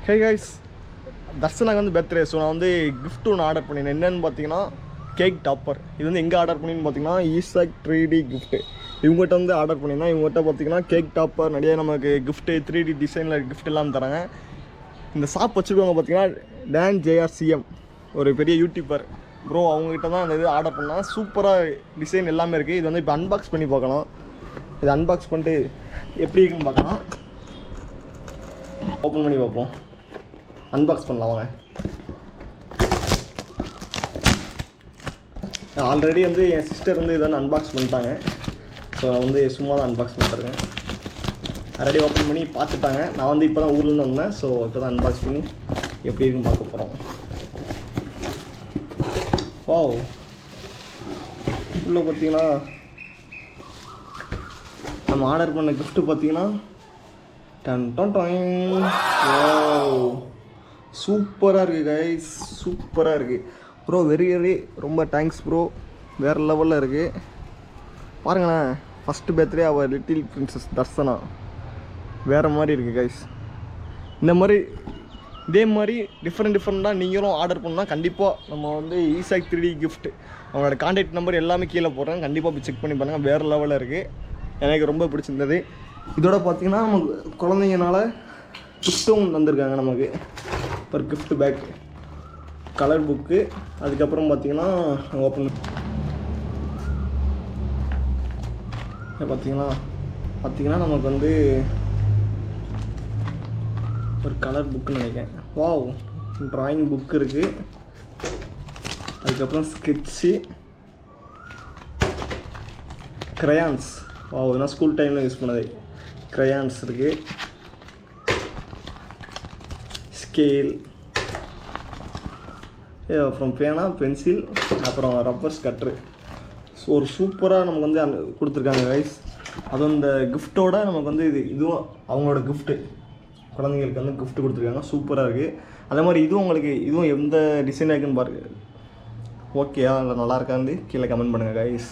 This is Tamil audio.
ஹே கைஸ், தர்சனாக்கு வந்து பர்த்டே. ஸோ நான் வந்து கிஃப்ட் ஒன்று ஆர்டர் பண்ணினேன். என்னென்னு பார்த்தீங்கன்னா கேக் டாப்பர். இது வந்து எங்கே ஆர்டர் பண்ணின்னு பார்த்தீங்கன்னா ESHAK 3D கிஃப்ட்டு. இவங்ககிட்ட வந்து ஆர்டர் பண்ணியிருந்தேன். இவங்ககிட்ட பார்த்தீங்கன்னா கேக் டாப்பர் நிறைய நமக்கு கிஃப்ட்டு 3D டிசைனில் கிஃப்ட் எல்லாம் தராங்க. இந்த ஷாப் வச்சுருக்கவங்க பார்த்தீங்கன்னா டான் JRCM, ஒரு பெரிய யூடியூபர் ப்ரோ. அவங்ககிட்ட தான் அந்த இது ஆர்டர் பண்ணால் சூப்பராக டிசைன் எல்லாமே இருக்குது. இது வந்து இப்போ அன்பாக்ஸ் பண்ணி பார்க்கலாம். இது அன்பாக்ஸ் பண்ணிட்டு எப்படி இருக்குன்னு பார்க்கலாம். ஓப்பன் பண்ணி பார்ப்போம். அன்பாக்ஸ் பண்ணலாம் வாங்க. ஆல்ரெடி வந்து என் சிஸ்டர் வந்து இதை அன்பாக்ஸ் பண்ணிட்டாங்க. ஸோ நான் வந்து சும்மா தான் அன்பாக்ஸ் பண்ணிட்டுருக்கேன். ஆல்ரெடி ஓப்பன் பண்ணி பார்த்துட்டாங்க. நான் வந்து இப்போ தான் ஊர்லேருந்து வந்தேன். ஸோ இப்போ தான் அன்பாக்ஸ் பண்ணி எப்படி இருக்குன்னு பார்க்க போகிறோம். வாவ், உள்ள பார்த்தீங்கன்னா நம்ம ஆர்டர் பண்ண கிஃப்ட்டு பார்த்தீங்கன்னா சூப்பராக இருக்குது கைஸ், சூப்பராக இருக்குது ப்ரோ. வெரி ரொம்ப தேங்க்ஸ் ப்ரோ. வேறு லெவலில் இருக்குது பாருங்களேன். ஃபஸ்ட்டு பர்த்டே அவர் லிட்டில் பிரின்சஸ் தர்சனா. வேறு மாதிரி இருக்குது கைஸ். இந்த மாதிரி இதே மாதிரி டிஃப்ரெண்ட்டாக நீங்களும் ஆர்டர் பண்ணால் கண்டிப்பாக நம்ம வந்து ESHAK 3D கிஃப்ட் அவங்களோட கான்டாக்ட் நம்பர் எல்லாமே கீழே போடுறேன். கண்டிப்பாக போய் செக் பண்ணி பாருங்கள். வேறு லெவலில் இருக்குது. எனக்கு ரொம்ப பிடிச்சிருந்தது. இதோட பார்த்திங்கன்னா நமக்கு குழந்தைங்கனால கிஃப்ட்டும் தந்திருக்காங்க. நமக்கு ஒரு கிஃப்ட் பேக், கலர் புக்கு. அதுக்கப்புறம் பார்த்திங்கன்னா ஓப்பன் பார்த்திங்கன்னா நமக்கு வந்து ஒரு கலர் புக்குன்னு நினைக்கிறேன். வாவ், ட்ராயிங் புக் இருக்குது. அதுக்கப்புறம் ஸ்கெட்சு, க்ரையான்ஸ். வாவ், நான் ஸ்கூல் டைமில் யூஸ் பண்ணது க்ரையான்ஸ் இருக்குது. ஸ்கேல், அப்புறம் பேனா, பென்சில், அப்புறம் ரப்பர்ஸ் கட்ரு. ஸோ ஒரு சூப்பராக நமக்கு வந்து கொடுத்துருக்காங்க கைஸ். அதுவும் இந்த கிஃப்ட்டோட நமக்கு வந்து இதுவும் அவங்களோட கிஃப்ட்டு, குழந்தைங்களுக்கு வந்து கிஃப்ட் கொடுத்துருக்காங்க. சூப்பராக இருக்குது. அதே மாதிரி இதுவும் உங்களுக்கு இதுவும் எந்த டிசைனாக இருக்குன்னு பாருங்கள். ஓகேயா இல்லை நல்லா இருக்கான்னு கீழே கமெண்ட் பண்ணுங்கள் கைஸ்.